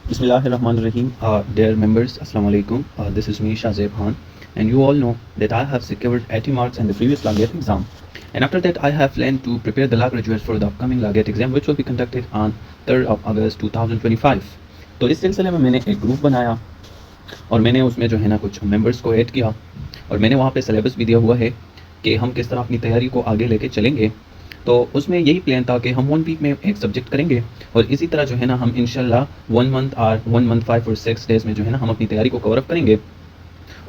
Bismillahirrahmanirrahim. Dear members, Assalamu alaikum. This is me, Shazeb Khan, and you all know that I have secured 80 marks in the previous LAGET exam. And after that, I have planned to prepare the law graduates for the upcoming LAGET exam, which will be conducted on 3rd of August 2025. तो इस सिलसिले में मैंने एक group बनाया और मैंने उसमें जो है ना कुछ मेंबर्स को ऐड किया और मैंने वहाँ पे सिलेबस भी दिया हुआ है कि हम किस तरह अपनी तैयारी को आगे लेके चलेंगे। तो उसमें यही प्लान था कि हम 1 वीक में एक सब्जेक्ट करेंगे और इसी तरह जो है ना हम इंशाल्लाह 1 मंथ और 1 मंथ 5 और 6 डेज़ में जो है ना हम अपनी तैयारी को कवर अप करेंगे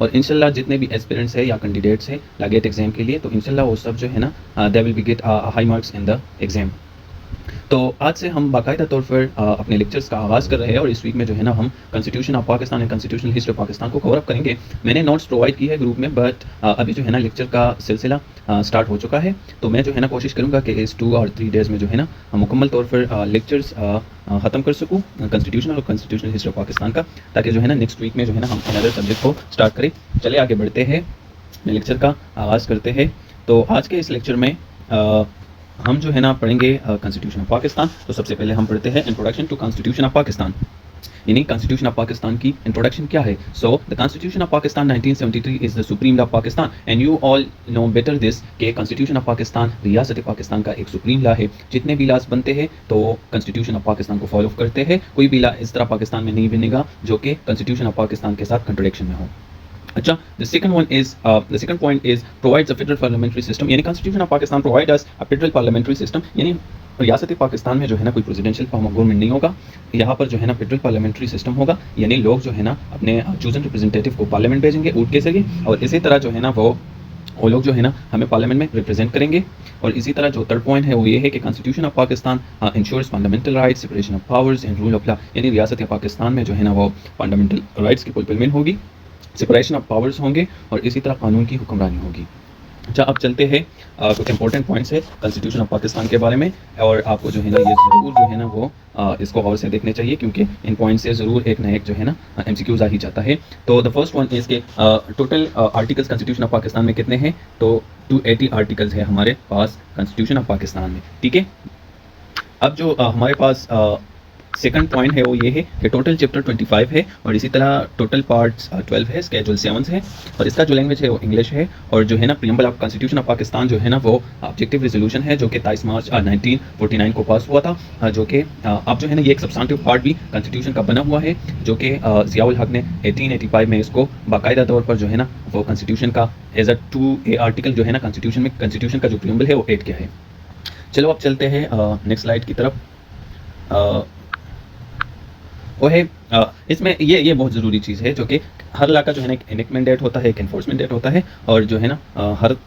और इंशाल्लाह जितने भी एस्पिरेंट्स है या कैंडिडेट्स है लागेट एग्जाम के लिए, तो इंशाल्लाह वो सब जो है ना they will be get high marks in the exam. तो आज से हम बाकायदा तौर पर अपने लेक्चर्स का आगाज़ कर रहे हैं और इस वीक में जो है ना हम constitution of Pakistan and constitutional history of Pakistan को कवर अप करेंगे। मैंने नोट्स प्रोवाइड की है ग्रुप में, बट अभी जो है ना लेक्चर का सिलसिला स्टार्ट हो चुका है। तो मैं जो है ना कोशिश करूँगा कि इस 2 और 3 डेज़ में जो है ना मुकम्मल तौर पर लेक्चर्स ख़त्म कर सकूँ कॉन्स्टिट्यूशनल और कॉन्स्टिट्यूशनल हिस्ट्री ऑफ पाकिस्तान का, ताकि जो है ना नेक्स्ट वीक में जो है ना हम अनदर सब्जेक्ट को स्टार्ट करें। चले आगे बढ़ते हैं, लेक्चर का आगाज़ करते हैं। तो आज के इस लेक्चर में हम जो है ना पढ़ेंगे कॉन्स्टिट्यूशन ऑफ पाकिस्तान। तो सबसे पहले हम पढ़ते हैं introduction to constitution of Pakistan, यानी कॉन्स्टिट्यूशन ऑफ पाकिस्तान की इंट्रोडक्शन क्या है। So the constitution of Pakistan 1973 is the supreme law of Pakistan and you all know better this कि कॉन्स्टिट्यूशन ऑफ पाकिस्तान रियासत पाकिस्तान का एक सुप्रीम लॉ है। जितने भी लॉज बनते हैं तो कॉन्स्टिट्यूशन ऑफ पाकिस्तान को फॉलो करते हैं। कोई भी लॉ इस तरह पाकिस्तान में नहीं बनेगा जो कि कॉन्स्टिट्यूशन ऑफ पाकिस्तान के साथ कंट्रोडिक्शन में हो। अच्छा, the second point is provides a federal parliamentary system, यानी constitution of Pakistan provide us a federal parliamentary system, यानी रियासत पाकिस्तान में जो है ना कोई प्रेसिडेंशियल फॉर्म ऑफ गवर्नमेंट नहीं होगा। यहाँ पर जो है ना फेडरल पार्लियामेंट्री सिस्टम होगा, यानी लोग जो है ना अपने चूजन रिप्रेजेंटेटिव को पार्लियामेंट भेजेंगे ऊँट के जरिए और इसी तरह जो है ना वो लोग जो है ना हमें पार्लियामेंट में रिप्रेजेंट करेंगे। और इसी तरह जो थर्ड पॉइंट है वो ये है कि constitution of Pakistan ensures fundamental rights, separation of powers and rule of law, यानी रियासत पाकिस्तान में जो है ना वो फंडामेंटल राइट्स की फुलफिलमेंट होगी, सेपरेशन ऑफ पावर्स होंगे और इसी तरह कानून की हुक्मरानी होगी। अच्छा, अब चलते हैं कुछ इंपॉर्टेंट पॉइंट्स है कॉन्स्टिट्यूशन ऑफ पाकिस्तान के बारे में और आपको जो है ना ये ज़रूर जो है ना वो इसको गौर से देखने चाहिए, क्योंकि इन पॉइंट से ज़रूर एक ना एक जो है ना MCQs आ ही जाता है। तो द फर्स्ट वन इज़ के total articles constitution of Pakistan में कितने हैं, तो 280 आर्टिकल्स है हमारे पास कॉन्स्टिट्यूशन ऑफ पाकिस्तान में। ठीक है, अब जो हमारे पास सेकंड पॉइंट है वो ये है कि टोटल चैप्टर 25 है और इसी तरह टोटल पार्ट्स 12 है, स्केड्यूल 7 है और इसका जो लैंग्वेज है वो इंग्लिश है। और जो है ना preamble of constitution of Pakistan जो है ना वो ऑब्जेक्टिव रेजोल्यूशन है जो कि 23 मार्च 1949 को पास हुआ था, जो कि अब जो है ना ये एक सब्सटेंटिव पार्ट भी कॉन्स्टिट्यूशन का बना हुआ है, जो कि ज़ियाउल हक ने 1885 में इसको बाकायदा तौर पर जो है ना वो कॉन्स्टिट्यूशन का एज अ 2A आर्टिकल जो है ना कॉन्स्टिट्यूशन का जो प्रीएम्बल है वो ऐड किया है। चलो अब चलते हैं नेक्स्ट स्लाइड की तरफ। वो है इसमें ये बहुत ज़रूरी चीज़ है, जो कि हर इलाका जो है ना एक एनेक्टमेंट डेट होता है, एक एनफोर्समेंट डेट होता है और जो है ना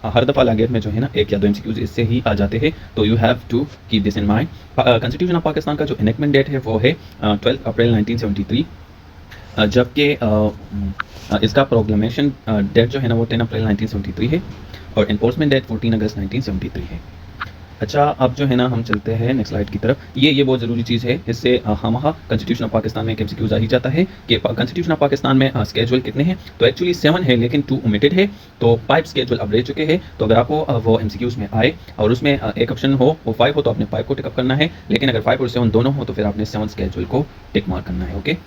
हर दफ़ा लागेट में जो है ना एक या दो MCQs इससे ही आ जाते हैं। तो you have to keep this in mind. Constitution of Pakistan का जो एनेक्टमेंट डेट है वो है 12 अप्रैल 1973, जबकि इसका प्रोक्लेमेशन डेट जो है ना वो 10 अप्रैल 1973 है और एनफोर्समेंट डेट 14 अगस्त 1973 है। अच्छा, अब जो है ना हम चलते हैं नेक्स्ट स्लाइड की तरफ। ये बहुत ज़रूरी चीज़ है, इससे हम कॉन्स्टिट्यूशन ऑफ पाकिस्तान में एक MCQs आ ही जाता है कि कॉन्स्टिट्यूशन ऑफ पाकिस्तान में स्केड्यूल कितने हैं, तो एक्चुअली 7 है लेकिन 2 ओमिटेड है, तो 5 स्केड्यूल अब रह चुके हैं। तो अगर आपको वो MCQs में आए और उसमें एक ऑप्शन हो वो 5 हो तो आपने 5 को टिकअप करना है, लेकिन अगर 5 और 7 दोनों हो तो फिर आपने 7 स्केड्यूल को टिक मार्क करना है। ओके,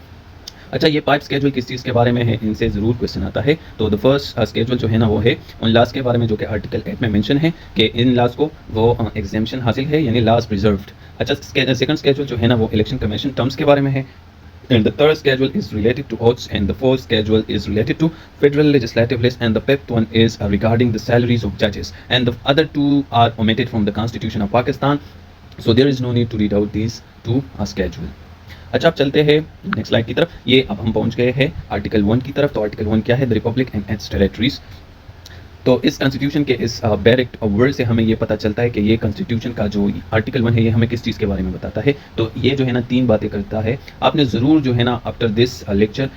अच्छा, ये 5 स्केड्यूल किस चीज़ के बारे में है, इनसे ज़रूर क्वेश्चन आता है। तो द फर्स्ट स्केड्यूल जो है ना वो है उन लॉज के बारे में जो कि आर्टिकल 8 में मेंशन है कि इन लॉज को वो एग्जेम्पशन हासिल है, यानी लॉज प्रिजर्व्ड। अच्छा, सेकंड स्केड्यूल जो है ना वो इलेक्शन कमीशन टर्म्स के बारे में है। And the third schedule is related to oaths, and the fourth schedule is related to federal legislative list, and the fifth one is regarding the salaries of judges, and the other 2 are omitted from the Constitution of Pakistan, so there is no need to read out these 2 schedule. अच्छा, अब चलते हैं next slide की तरफ। ये अब हम पहुंच गए हैं आर्टिकल 1 की तरफ। तो आर्टिकल 1 क्या है, the Republic and it's territories. तो इस कॉन्स्टिट्यूशन के इस डायरेक्ट वर्ड से हमें ये पता चलता है कि ये कॉन्स्टिट्यूशन का जो आर्टिकल 1 है ये हमें किस चीज़ के बारे में बताता है। तो ये जो है ना 3 बातें करता है। आपने ज़रूर जो है ना आफ्टर दिस लेक्चर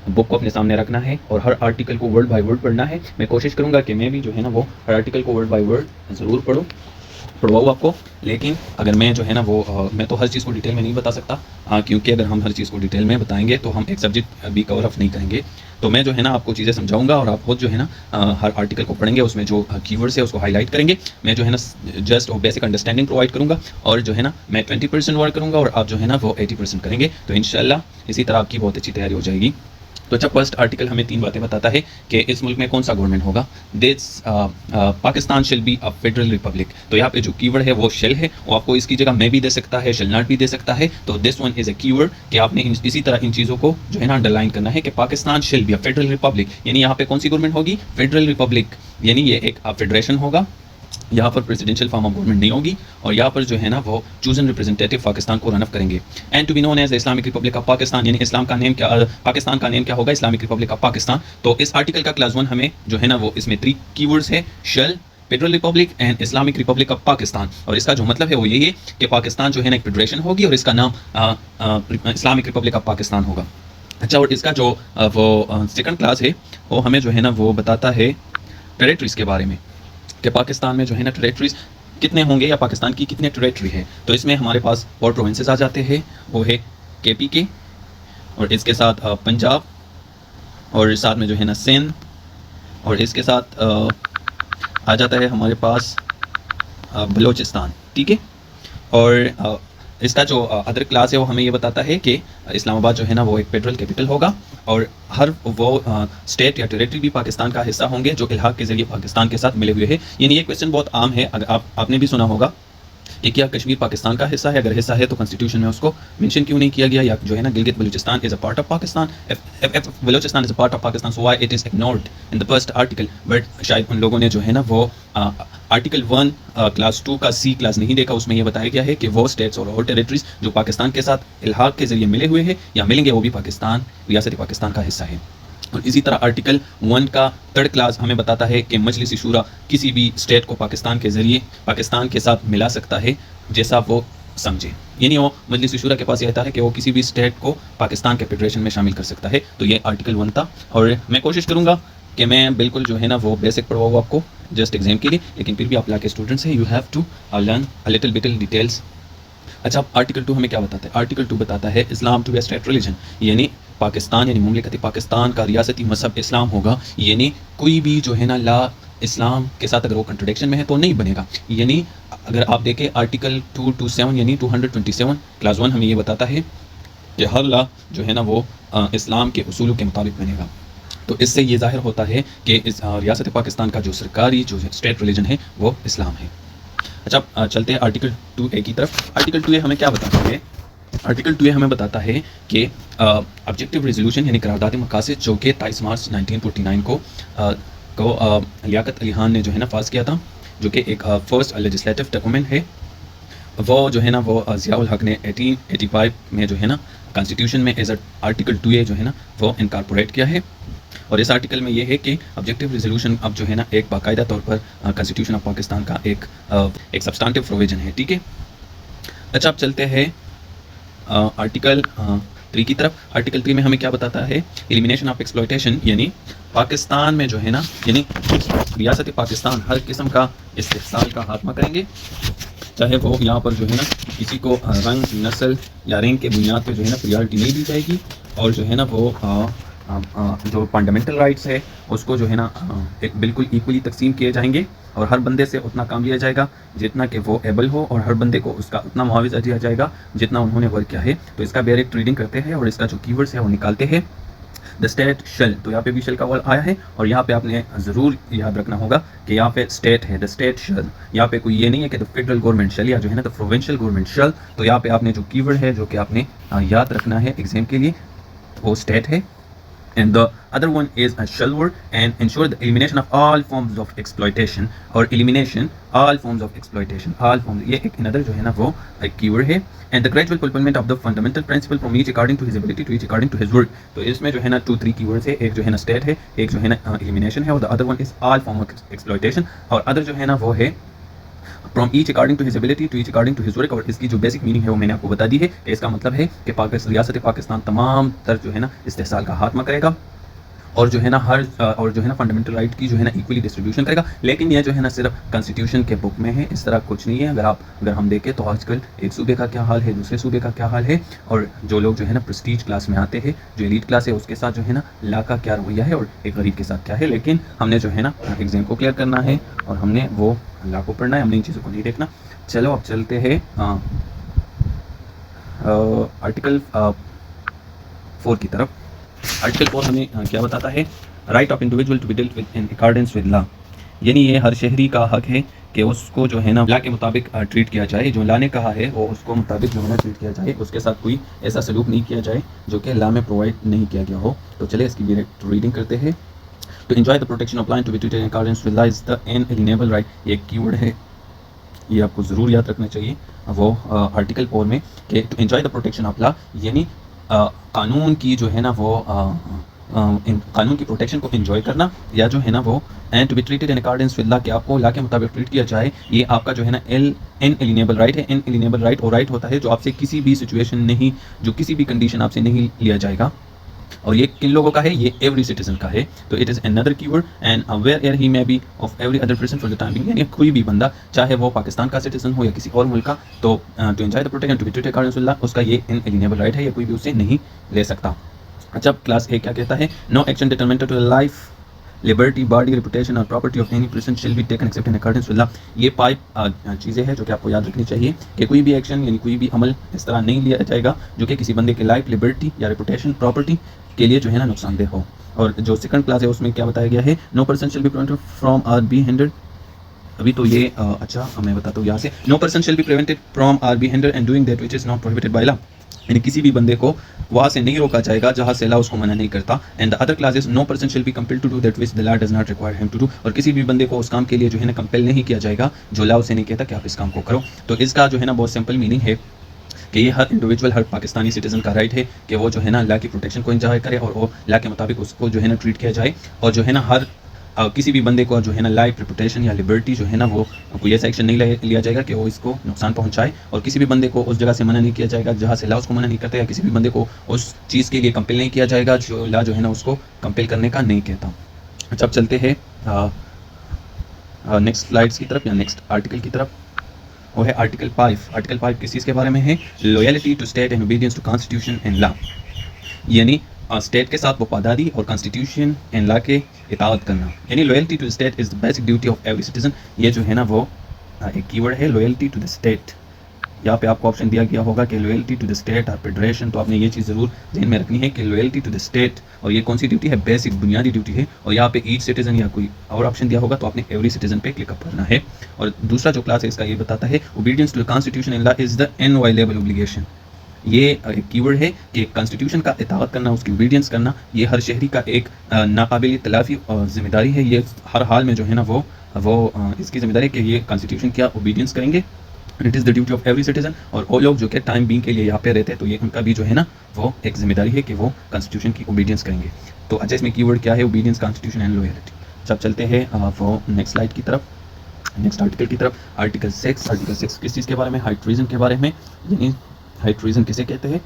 बुक को अपने सामने रखना है और हर आर्टिकल को वर्ड बाय वर्ड पढ़ना है। मैं कोशिश करूँगा कि मैं भी जो है ना वो हर आर्टिकल को वर्ड बाय वर्ड ज़रूर पढ़ूँ। पढ़वाऊँ आपको, लेकिन अगर मैं जो है ना वो मैं तो हर चीज़ को डिटेल में नहीं बता सकता, क्योंकि अगर हम हर चीज़ को डिटेल में बताएंगे तो हम एक सब्जेक्ट भी कवर अप नहीं करेंगे। तो मैं जो है ना आपको चीज़ें समझाऊंगा और आप खुद जो है ना हर आर्टिकल को पढ़ेंगे, उसमें जो कीवर्ड्स है उसको हाईलाइट करेंगे। मैं जो है ना जस्ट और बेसिक अंडरस्टैंडिंग प्रोवाइड करूंगा, और जो है ना मैं 20% वर्क करूंगा और आप जो है ना वो 80% करेंगे। तो इंशाल्लाह इसी तरह आपकी बहुत अच्छी तैयारी हो जाएगी। तो अच्छा, फर्स्ट आर्टिकल हमें 3 बातें बताता है कि इस मुल्क में कौन सा गवर्नमेंट होगा। This Pakistan shall be a federal Republic. तो यहाँ पे जो कीवर्ड है वो शेल है, वो आपको इसकी जगह में भी दे सकता है, शेल नॉट भी दे सकता है। तो this one is a keyword कि आपने इसी तरह इन चीज़ों को जो है ना अंडरलाइन करना है कि Pakistan shall be a federal Republic, यानी यहाँ पे कौन सी गवर्नमेंट होगी, फेडरल रिपब्लिक, यानी ये एक फेडरेशन होगा। यहाँ पर प्रेसिडेंशियल फॉर्म ऑफ गवर्नमेंट नहीं होगी, और यहाँ पर जो है ना वो चूजन रिप्रेजेंटेटिव पाकिस्तान को रन अप करेंगे। And to be known as Islamic republic of Pakistan, यानी इस्लाम का नेम क्या, पाकिस्तान का नेम क्या होगा, इस्लामिक रिपब्लिक ऑफ पाकिस्तान। तो इस आर्टिकल का क्लास 1 हमें जो है ना वो इसमें 3 कीवर्ड्स है, shall, federal republic and Islamic republic of Pakistan. और इसका जो मतलब है वो यही है कि पाकिस्तान जो है ना एक फेडरेशन होगी और इसका नाम इस्लामिक रिपब्लिक ऑफ पाकिस्तान होगा। अच्छा, और इसका जो वो सेकंड क्लास है वो हमें जो है ना वो बताता है टेरेटरीज के बारे में, कि पाकिस्तान में जो है ना टेरेटरीज कितने होंगे या पाकिस्तान की कितने टेरेटरी है। तो इसमें हमारे पास 4 प्रोविंसेस आ जाते हैं, वो है KPK, और इसके साथ पंजाब, और साथ में जो है ना सिंध, और इसके साथ आ जाता है हमारे पास बलोचिस्तान, ठीक है। और इसका जो अदर क्लास है वो हमें ये बताता है कि इस्लामाबाद जो है ना वो एक फेडरल कैपिटल होगा, और हर वो स्टेट या टेरिटरी भी पाकिस्तान का हिस्सा होंगे जो इल्हाक के जरिए पाकिस्तान के साथ मिले हुए हैं। यानी ये क्वेश्चन बहुत आम है, अगर आपने भी सुना होगा कि क्या कश्मीर पाकिस्तान का हिस्सा है, अगर हिस्सा है तो कॉन्स्टिट्यूशन में उसको मेंशन क्यों नहीं किया गया, या जो है ना Gilgit Balochistan is a part of Pakistan, if Balochistan is a part of Pakistan, so why it is ignored in the first article. But शायद उन लोगों ने जो है ना वो आर्टिकल 1 क्लास 2 का C क्लास नहीं देखा, उसमें यह बताया गया है कि वो स्टेट्स और टेरिटरीज जो पाकिस्तान के साथ इल्हाक के जरिए मिले हुए हैं या मिलेंगे वो भी पाकिस्तान, रियासत पाकिस्तान का हिस्सा है। और इसी तरह आर्टिकल 1 का 3rd क्लास हमें बताता है कि मजलिस शूरा किसी भी स्टेट को पाकिस्तान के जरिए पाकिस्तान के साथ मिला सकता है जैसा वो समझे, यानी वो मजलिस शूरा के पास यह आता है कि वो किसी भी स्टेट को पाकिस्तान के फेडरेशन में शामिल कर सकता है। तो ये आर्टिकल 1 था, और मैं कोशिश करूँगा कि मैं बिल्कुल जो है ना वो बेसिक पढ़वाऊँ आपको जस्ट एग्जाम के लिए, लेकिन फिर भी आप ला के स्टूडेंट्स हैं, you have to learn a little bit details. अच्छा, आर्टिकल 2 हमें क्या बताता है, आर्टिकल 2 बताता है Islam to be a state religion, यानी पाकिस्तान यानी मुमलिकत पाकिस्तान का रियासती मजहब इस्लाम होगा। यानी कोई भी जो है ना ला इस्लाम के साथ अगर वो कंट्रोडिक्शन में है तो नहीं बनेगा। यानी अगर आप देखें आर्टिकल 227 यानी 227 क्लास 1 हमें ये बताता है कि हर ला जो है ना वो इस्लाम के उसूलों के मुताबिक बनेगा। तो इससे ये जाहिर होता है कि इस रियासत पाकिस्तान का जो सरकारी जो स्टेट रिलीजन है वो इस्लाम है। अच्छा, चलते हैं आर्टिकल 2A की तरफ। आर्टिकल 2A हमें क्या बताता है, आर्टिकल 2A हमें बताता है कि ऑब्जेक्टिव रेजोल्यूशन यानी करारदाद मकासद जो कि 23 मार्च 1949 को लियाकत अली खान ने जो है ना पास किया था, जो कि एक फर्स्ट लेजिस्लेटिव डॉक्यूमेंट है, वो जो है ना वो ज़ियाउल हक ने 1885 में जो है ना कॉन्स्टिट्यूशन में एज आर्टिकल 2A जो है ना वो इनकॉर्पोरेट किया है। और इस आर्टिकल में ये है कि ऑब्जेक्टिव रेजोल्यूशन अब जो है ना एक बाकायदा तौर पर कॉन्स्टिट्यूशन ऑफ पाकिस्तान का एक सब्सटेंटिव प्रोविजन है, ठीक है। अच्छा, अब चलते हैं आर्टिकल 3 की तरफ। आर्टिकल 3 में हमें क्या बताता है, एलिमिनेशन ऑफ एक्सप्लॉयटेशन, यानी पाकिस्तान में जो है ना यानी रियासत पाकिस्तान हर किस्म का इस्तेहसाल का खात्मा करेंगे, चाहे वो यहाँ पर जो है ना किसी को रंग, नस्ल या रैंक के बुनियाद पर जो है ना प्रायोरिटी नहीं दी जाएगी, और जो है ना वो जो फंडामेंटल राइट्स है उसको जो है ना एक बिल्कुल इक्वली तकसीम किए जाएंगे, और हर बंदे से उतना काम लिया जाएगा जितना कि वो एबल हो, और हर बंदे को उसका उतना मुआवजा दिया जाएगा जितना उन्होंने वर्क किया है। तो इसका डायरेक्ट रीडिंग करते हैं और इसका जो कीवर्ड्स है वो निकालते हैं। द स्टेट शेल, तो यहाँ पे भी शेल का वर्ड आया है, और यहाँ पे आपने ज़रूर याद रखना होगा कि यहाँ पे स्टेट है, द स्टेट शेल। यहाँ पे कोई ये नहीं है कि द फेडरल गवर्नमेंट शेल या जो है ना द प्रोविंशियल गवर्नमेंट शेल। तो यहाँ पे आपने जो कीवर्ड है जो कि आपने याद रखना है एग्जाम के लिए, वो स्टेट है। And the other one is a shell word, and ensure the elimination of all forms of exploitation, और elimination all forms of exploitation, all forms, ये एक another जो है ना वो एक keyword है। and the gradual fulfillment of the fundamental principle from each according to his ability to each according to his work। तो इसमें जो है ना 2-3 keywords है, एक जो है ना state है, एक जो है ना elimination है, और the other one is all form of exploitation, और other जो है ना वो है from each according to his ability to each according to his work. और इसकी जो बेसिक मीनिंग है वो मैंने आपको बता दी है कि इसका मतलब है कि रियासत पाकिस्तान तमाम तर जो है ना इस्तेहसाल का खात्मा करेगा, और जो है ना हर और जो है ना फंडामेंटल राइट की जो है ना इक्वली डिस्ट्रीब्यूशन करेगा। लेकिन ये जो है ना सिर्फ कॉन्स्टिट्यूशन के बुक में है, इस तरह कुछ नहीं है। अगर हम देखें तो आजकल एक सूबे का क्या हाल है, दूसरे सूबे का क्या हाल है, और जो लोग जो है ना प्रेस्टीज क्लास में आते हैं, जो एलीट क्लास है, उसके साथ जो है ना ला का क्या रवैया है और एक गरीब के साथ क्या है। लेकिन हमने जो है ना एग्जाम को क्लियर करना है और हमने वो ला को पढ़ना है, हमने इन चीज़ों को नहीं देखना। चलो अब चलते हैं आर्टिकल 4 की तरफ। आर्टिकल 4 हमें क्या बताता है? Right of individual to be dealt with in accordance with law, यानी ये हर शहरी का हक है कि उसको जो है ना लॉ के मुताबिक ट्रीट किया जाए। जो लॉ ने कहा है वो उसको मुताबिक जो है ना ट्रीट किया जाए, उसके साथ कोई ऐसा सलूक नहीं किया जाए जो कि लॉ में प्रोवाइड नहीं किया गया हो। तो चलिए इसकी डायरेक्ट रीडिंग करते हैं। To enjoy the protection of line to be treated in accordance with law is the inalienable right. ये एक कीवर्ड है, ये आपको ज़रूर याद रखना चाहिए वो आर्टिकल 4 में, कि to enjoy the protection of law, यानी कानून की जो है ना वो कानून की प्रोटेक्शन को एंजॉय करना, या जो है ना वो and to be treated in accordance with law, कि आपको लॉ के मुताबिक ट्रीट किया जाए, ये आपका जो है ना इनएलिनेबल राइट है। इनएलिनेबल राइट और राइट होता है जो आपसे किसी भी सिचुएशन नहीं, जो किसी भी कंडीशन आपसे नहीं लिया जाएगा। और ये किन लोगों का है? ये एवरी सिटीजन का है। तो it is another keyword and where he may be of every other person for the time being, यानी कोई भी बंदा चाहे वो पाकिस्तान का सिटीजन हो या किसी और मुल्क का, तो to enjoy the protection to be treated according to law, उसका ये इनएलिनेबल राइट है, ये कोई भी उससे नहीं ले सकता। अच्छा, क्लास ए क्या कहता है? No action detrimental to life, liberty, body, reputation और property of any person shall be taken except in accordance with law. ये 5 चीज़ें हैं जो कि आपको याद रखनी चाहिए कि कोई भी एक्शन यानी कोई भी अमल इस तरह नहीं लिया जाएगा जो कि किसी बंदे के लाइफ, लिबर्टी या रेपुटेशन, प्रॉपर्टी के लिए जो है ना नुकसानदेह हो। और जो सेकंड क्लास है उसमें क्या बताया गया है? No person shall be prevented from or be hindered. अभी तो ये अच्छा मैं बताता हूँ यहाँ से। No person shall be prevented from or be hindered and doing that which is not prohibited by law, यानी किसी भी बंदे को वहाँ से नहीं रोका जाएगा जहाँ से लॉ उसको मना नहीं करता। And the other classes, no person shall be compelled to do that which the law does not require him to do, और किसी भी बंदे को उस काम के लिए जो है ना कंपेल नहीं किया जाएगा जो लॉ उसे नहीं कहता कि आप इस काम को करो। तो इसका जो है ना बहुत सिंपल मीनिंग है कि ये हर इंडिविजुअल, हर पाकिस्तानी सिटीजन का राइट है कि वो जो है ना लॉ की प्रोटेक्शन को एंजॉय करे और वो लॉ के मुताबिक उसको जो है ना ट्रीट किया जाए। और जो है ना हर किसी भी बंदे को जो है ना लाइफ, रेपुटेशन या लिबर्टी जो है ना वो कोई ऐसा एक्शन नहीं लिया जाएगा कि वो इसको नुकसान पहुंचाए, और किसी भी बंदे को उस जगह से मना नहीं किया जाएगा जहाँ से लॉ उसको मना नहीं करता, या किसी भी बंदे को उस चीज़ के लिए कंपेल नहीं किया जाएगा जो लॉ जो है ना उसको कंपेल करने का नहीं कहता। अच्छा, अब चलते हैं नेक्स्ट स्लाइड्स की तरफ या नेक्स्ट आर्टिकल की तरफ। वो है आर्टिकल 5। आर्टिकल 5 किस चीज़ के बारे में है? Loyalty to state and obedience to constitution and law, यानी स्टेट के साथ वफादारी और कॉन्स्टिट्यूशन एंड लॉ के इताअत करना, यानी loyalty to the state is the basic duty of every citizen. ये जो है ना वो एक कीवर्ड है, लॉयल्टी टू द स्टेट। यहाँ पे आपको ऑप्शन दिया गया होगा कि लॉयल्टी टू द स्टेट और फेडरेशन, तो आपने ये चीज़ ज़रूर ध्यान में रखनी है कि लॉयल्टी टू द स्टेट, और ये कौन सी ड्यूटी है? बेसिक, बुनियादी ड्यूटी है। और यहाँ पे ईच सिटीजन या कोई और ऑप्शन दिया होगा तो आपने एवरी सिटीजन पे क्लिक अप करना है। और दूसरा जो क्लास है इसका ये बताता है obedience to the constitution and law is the inviolable obligation. ये एक कीवर्ड है कि कॉन्स्टिट्यूशन का इताअत करना, उसकी ओबीडियंस करना, ये हर शहरी का एक नाकाबिल तलाफी जिम्मेदारी है। ये हर हाल में जो है ना वो इसकी जिम्मेदारी है कि ये कॉन्स्टिट्यूशन क्या ओबीडियंस करेंगे। It is the duty of every citizen. और वो लोग जो कि टाइम बीइंग के लिए यहाँ पे रहते हैं तो ये उनका भी जो है ना वो एक जिम्मेदारी है कि वो कॉन्स्टिट्यूशन की ओबीडियंस करेंगे। तो अच्छा, इसमें कीवर्ड क्या है? Obedience, constitution and loyalty. जब चलते हैं वो नेक्स्ट स्लाइड की तरफ, नेक्स्ट आर्टिकल की तरफ। आर्टिकल 6 किस चीज़ के बारे में? हाई ट्रीजन के बारे में, यानी हाई ट्रीजन किसे कहते हैं?